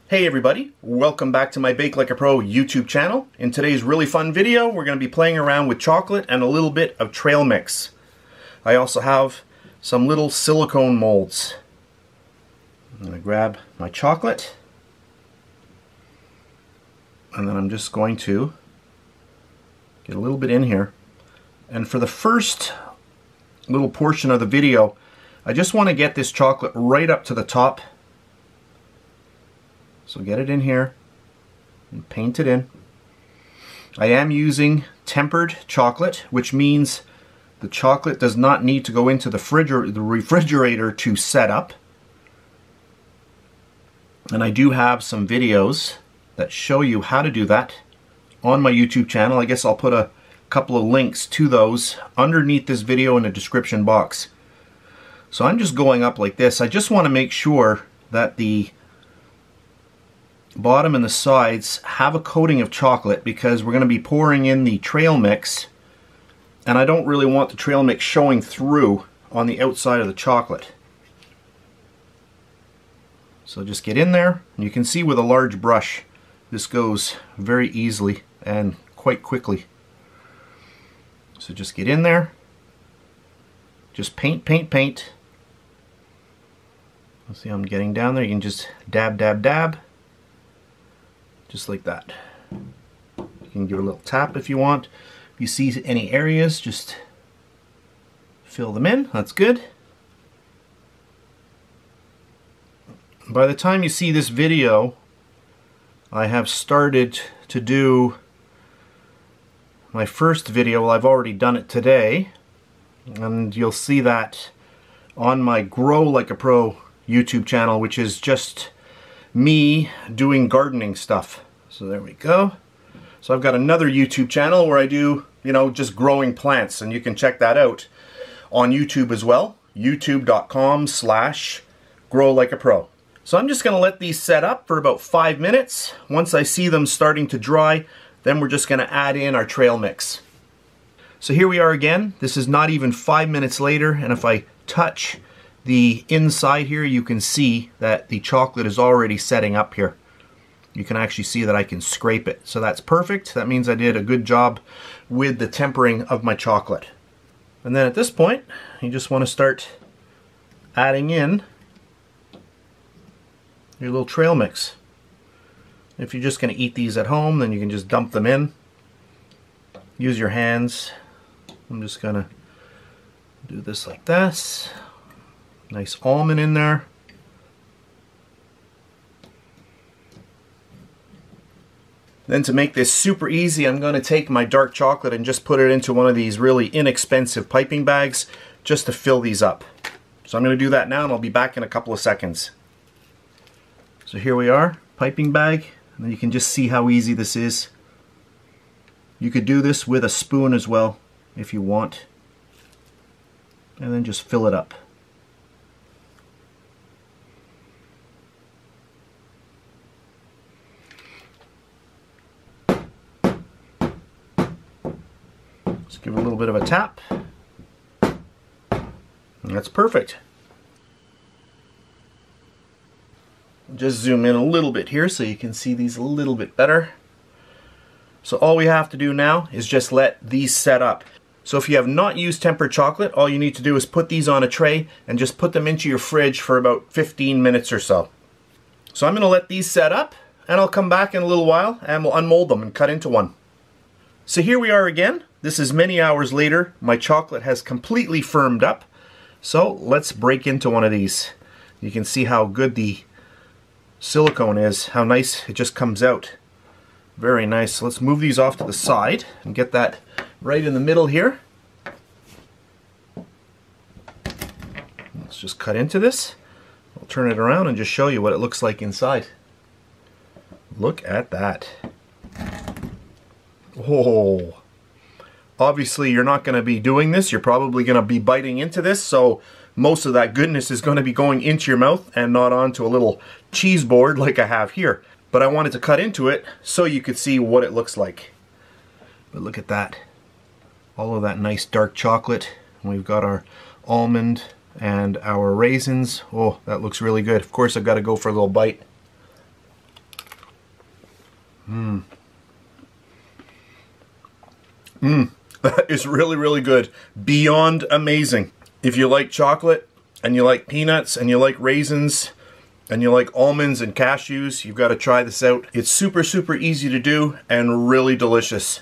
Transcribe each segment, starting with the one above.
Hey everybody, welcome back to my Bake Like a Pro YouTube channel. In today's really fun video, we're going to be playing around with chocolate and a little bit of trail mix. I also have some little silicone molds. I'm going to grab my chocolate, and then I'm just going to get a little bit in here. And for the first little portion of the video, I just want to get this chocolate right up to the top. So get it in here and paint it in. I am using tempered chocolate, which means the chocolate does not need to go into the refrigerator to set up. And I do have some videos that show you how to do that on my YouTube channel. I guess I'll put a couple of links to those underneath this video in the description box. So I'm just going up like this. I just want to make sure that the bottom and the sides have a coating of chocolate, because we're going to be pouring in the trail mix, and I don't really want the trail mix showing through on the outside of the chocolate. So just get in there, and you can see with a large brush this goes very easily and quite quickly. So just get in there, just paint, paint, paint. Let's see, I'm getting down there. You can just dab, dab, dab. Just like that. You can give it a little tap if you want. If you see any areas, just fill them in. That's good. By the time you see this video, I have started to do my first video. Well, I've already done it today, and you'll see that on my Grow Like a Pro YouTube channel, which is just me doing gardening stuff. So there we go. So I've got another YouTube channel where I do, just growing plants, and you can check that out on YouTube as well. youtube.com/growlikeapro. So I'm just going to let these set up for about 5 minutes. Once I see them starting to dry, then we're just going to add in our trail mix. So here we are again. This is not even 5 minutes later, and if I touch the inside here, you can see that the chocolate is already setting up here. You can actually see that I can scrape it. So that's perfect. That means I did a good job with the tempering of my chocolate. And then at this point, you just want to start adding in your little trail mix. If you're just going to eat these at home, then you can just dump them in. Use your hands. I'm just going to do this like this. Nice almond in there. Then to make this super easy, I'm going to take my dark chocolate and just put it into one of these really inexpensive piping bags just to fill these up. So I'm going to do that now, and I'll be back in a couple of seconds. So here we are, piping bag, and you can just see how easy this is. You could do this with a spoon as well if you want, and then just fill it up. Just give it a little bit of a tap, and that's perfect. Just zoom in a little bit here so you can see these a little bit better. So all we have to do now is just let these set up. So if you have not used tempered chocolate, all you need to do is put these on a tray and just put them into your fridge for about 15 minutes or so. So I'm going to let these set up, and I'll come back in a little while and we'll unmold them and cut into one. So here we are again. This is many hours later. My chocolate has completely firmed up. So let's break into one of these. You can see how good the silicone is, how nice it just comes out. Very nice. So let's move these off to the side and get that right in the middle here. Let's just cut into this. I'll turn it around and just show you what it looks like inside. Look at that. Oh, obviously you're not going to be doing this. You're probably going to be biting into this, so most of that goodness is going to be going into your mouth and not onto a little cheese board like I have here. But I wanted to cut into it so you could see what it looks like. But look at that. All of that nice dark chocolate. We've got our almond and our raisins. Oh, that looks really good. Of course, I've got to go for a little bite. That is really, really good. Beyond amazing. If you like chocolate, and you like peanuts, and you like raisins, and you like almonds and cashews, you've got to try this out. It's super, super easy to do and really delicious.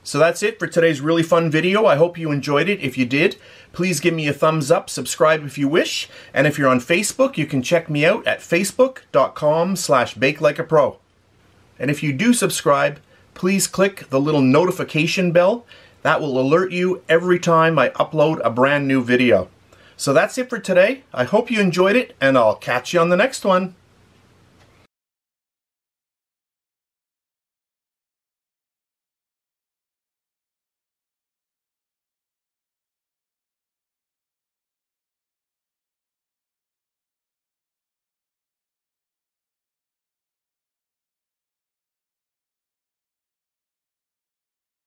So that's it for today's really fun video. I hope you enjoyed it. If you did, please give me a thumbs up, subscribe if you wish, and if you're on Facebook, you can check me out at facebook.com/BakeLikeAPro. And if you do subscribe, please click the little notification bell. That will alert you every time I upload a brand new video. So that's it for today. I hope you enjoyed it, and I'll catch you on the next one.